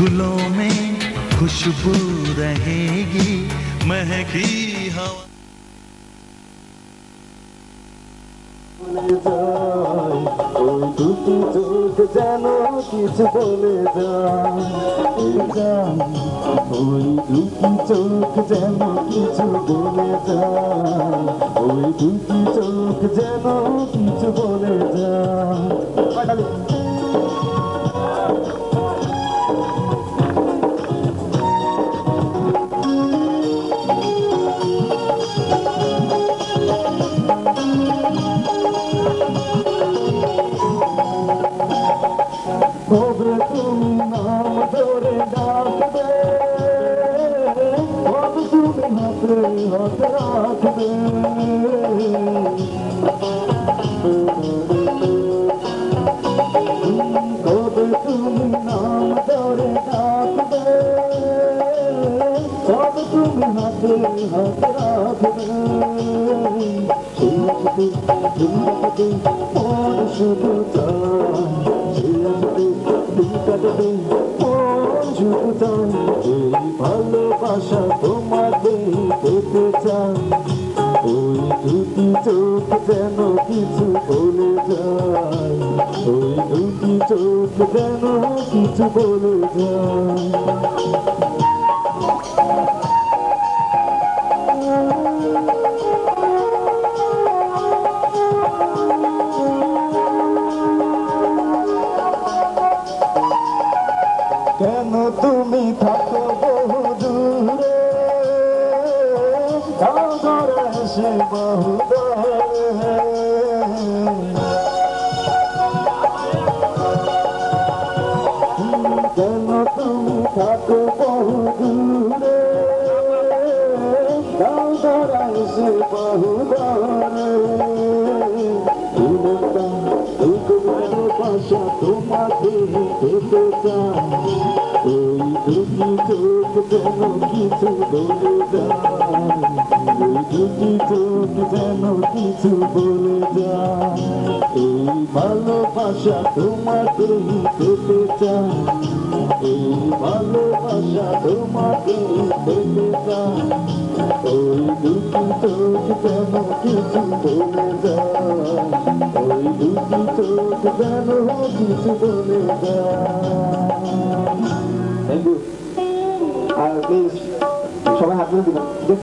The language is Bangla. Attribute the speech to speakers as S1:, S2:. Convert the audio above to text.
S1: फूलों में खुशबू रहेगी महकी हवा
S2: ওই দুটি চোখ যেন কিছু বলে যায় ওই দুটি চোখ যেন কিছু বলে যায় ওই দুটি চোখ যেন কিছু বলে যায় কবে তুমি নাম ধরে ডাকবে কবে তুমি হাতে হাতে রাখবে কবে তুমি নাম ধরে ডাকবে কবে তুমি হাতে হাতে রাখবে মন শুধু এই ভালোবাসা তোমাকে পেতে চাই ওই দুটি চোখ যেন কিছু বলে যায় ওই দুটি চোখ যেন কিছু বলে যায় কেন তুমি থাকো বহু দূরে ধরে সে বহু দূরে কেন তুমি থাকো বহু দূরে ধরে সে বহু দূরে ভালোবাসা তোমাকে পেতে চাই ওই দুটি চোখ যেন কিছু বলে যায় ওই দুটি চোখ যেন কিছু বলে যায় এই ভালোবাসা তোমাকে পেতে চাই এই ভালোবাসা তোমাকে পেতে চাই ওই দুটি চোখ যেন কিছু বলে যায় ওই দুটি চোখ যেন কিছু বলে যায়। Thank you. Please, সবাই হাত দিবেন।